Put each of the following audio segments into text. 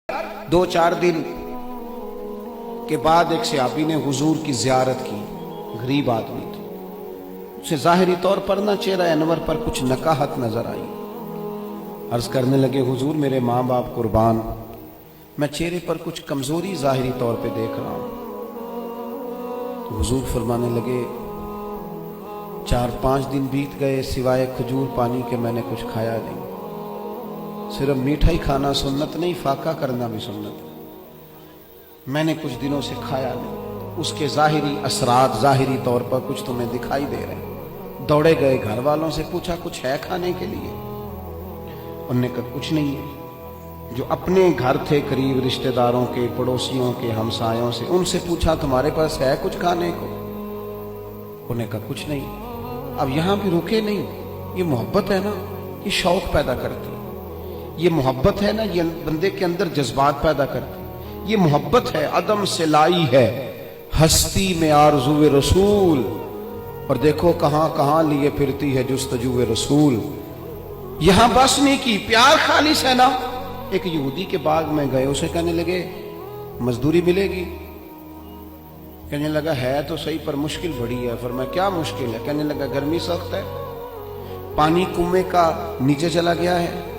दो चार दिन के बाद एक सहाबी ने हुजूर की जियारत की। गरीब आदमी थे, उसे जाहिरी तौर पर ना चेहरा अनवर पर कुछ नकाहत नजर आई। अर्ज करने लगे, हुजूर मेरे माँ बाप कुर्बान, मैं चेहरे पर कुछ कमजोरी जाहिरी तौर पे देख रहा हूं। तो हुजूर फरमाने लगे, 4-5 दिन बीत गए, सिवाय खजूर पानी के मैंने कुछ खाया नहीं। सिर्फ मीठा ही खाना सुन्नत नहीं, फाका करना भी सुन्नत है। मैंने कुछ दिनों से खाया नहीं। उसके जाहिरी असरात जाहिरी तौर पर कुछ तुम्हें दिखाई दे रहे हैं। दौड़े गए, घर वालों से पूछा कुछ है खाने के लिए? उन्होंने कहा कुछ नहीं है। जो अपने घर थे करीब रिश्तेदारों के, पड़ोसियों के, हमसायों से, उनसे पूछा तुम्हारे पास है कुछ खाने को? उन्होंने कहा कुछ नहीं। अब यहां भी रुके नहीं। ये मोहब्बत है ना, ये शौक पैदा करती है। ये मोहब्बत है ना, ये बंदे के अंदर जज्बात पैदा करती है। ये मोहब्बत है, अदम से लाई है हस्ती में आरज़ूए रसूल। और देखो कहां कहां लिए फिरती है जुस्तजूए रसूल। यहां बस नहीं की, प्यार खालिस है ना। एक यहूदी के बाग में गए, उसे कहने लगे मजदूरी मिलेगी? कहने लगा है तो सही पर मुश्किल बड़ी है। फरमाया क्या मुश्किल है? कहने लगा गर्मी सख्त है, पानी कुएं का नीचे चला गया है,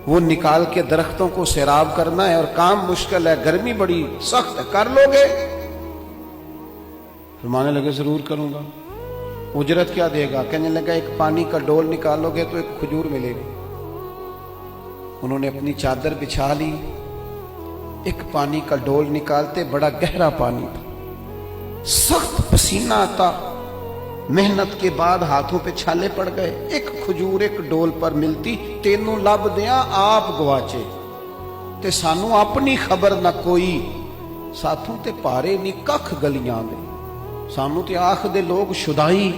वो निकाल के दरख्तों को सैराब करना है और काम मुश्किल है, गर्मी बड़ी सख्त है, कर लोगे? फरमाने लगे जरूर करूंगा। उजरत क्या देगा? कहने लगा एक पानी का डोल निकालोगे तो एक खजूर मिलेगी। उन्होंने अपनी चादर बिछा ली, एक पानी का डोल निकालते, बड़ा गहरा पानी था, सख्त पसीना आता, मेहनत के बाद हाथों पे छाले पड़ गए। एक खजूर एक डोल पर मिलती, तेनू लब दिया आप गवाचे, ते सानू अपनी खबर न कोई, साथों ते पारे नी कख गलियां दे, सानू ते आख दे लोग शुदाई,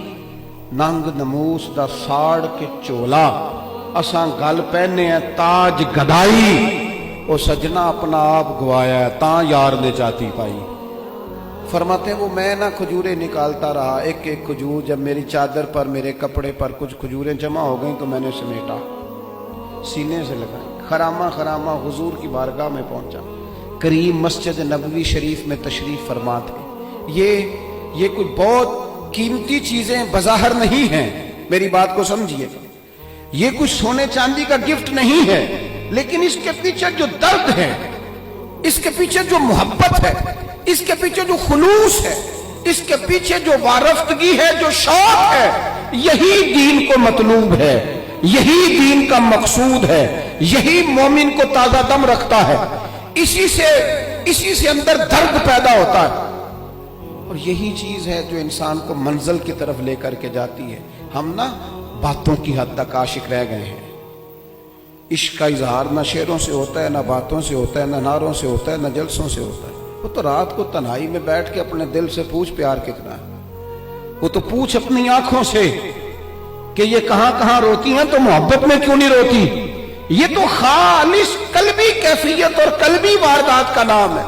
नंग नमूस दा साड़ के चोला, असां गल पहने है ताज गदाई। ओ सजना अपना आप गवाया ता यार ने जाती पाई। फरमाते वो मैं ना खजूरें निकालता रहा, एक एक खजूर जब मेरी चादर पर, मेरे कपड़े पर कुछ खजूरें जमा हो गई तो मैंने समेटा, सीने से लगाई, खरामा खरामा हुजूर की बारगाह में पहुंचा। करीम मस्जिद नबवी शरीफ में तशरीफ फरमा थे। ये कोई बहुत कीमती चीजें बज़ाहिर नहीं हैं, मेरी बात को समझिए। ये कुछ सोने चांदी का गिफ्ट नहीं है, लेकिन इसके पीछे जो दर्द है, इसके पीछे जो मोहब्बत है, इसके पीछे जो खुलूस है, इसके पीछे जो वारफ्तगी है, जो शौक है, यही दीन को मतलूब है, यही दीन का मकसूद है, यही मोमिन को ताजा दम रखता है। इसी से अंदर दर्द पैदा होता है, और यही चीज है जो इंसान को मंजिल की तरफ लेकर के जाती है। हम ना बातों की हद तक आशिक रह गए हैं। इश्क का इजहार ना शेरों से होता है, ना बातों से होता है, ना नारों से होता है, ना जलसों से होता है। वो तो रात को तन्हाई में बैठ के अपने दिल से पूछ प्यार कितना है। वो तो पूछ अपनी आंखों से कि ये कहां कहां रोती हैं तो मोहब्बत में क्यों नहीं रोती। ये तो खालिस कल्बी कैफियत और कल्बी वारदात का नाम है।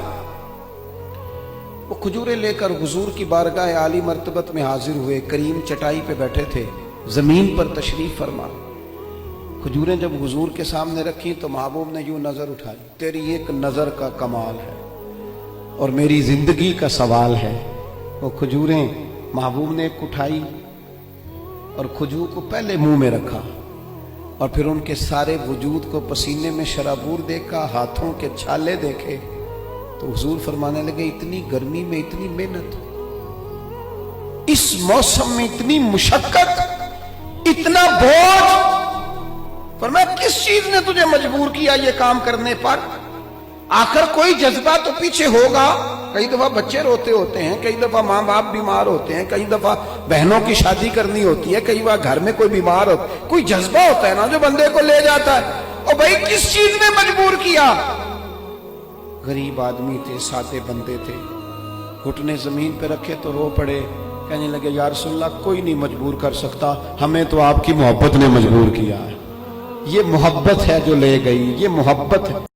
वो खजूरें लेकर हुजूर की बारगाह आली मर्तबत में हाजिर हुए। करीम चटाई पे बैठे थे, जमीन पर तशरीफ फरमा। खजूरें जब हुजूर के सामने रखी तो महबूब ने यूं नजर उठाई, तेरी एक नजर का कमाल है और मेरी जिंदगी का सवाल है। वो खजूरें महबूब ने एक उठाई और खजूर को पहले मुंह में रखा, और फिर उनके सारे वजूद को पसीने में शराबूर देखा, हाथों के छाले देखे, तो हुजूर फरमाने लगे इतनी गर्मी में इतनी मेहनत, इस मौसम में इतनी मुशक्कत, इतना बोझ, फरमाया किस चीज ने तुझे मजबूर किया ये काम करने पर? आखिर कोई जज्बा तो पीछे होगा। कई दफा बच्चे रोते होते हैं, कई दफा माँ बाप बीमार होते हैं, कई दफा बहनों की शादी करनी होती है, कई बार घर में कोई बीमार हो, कोई जज्बा होता है ना जो बंदे को ले जाता है। और भाई किस चीज ने मजबूर किया? गरीब आदमी थे, सादे बंदे थे, घुटने जमीन पे रखे तो रो पड़े। कहने लगे या रसूलल्लाह कोई नहीं मजबूर कर सकता, हमें तो आपकी मोहब्बत ने मजबूर किया है। ये मोहब्बत है जो ले गई, ये मोहब्बत है।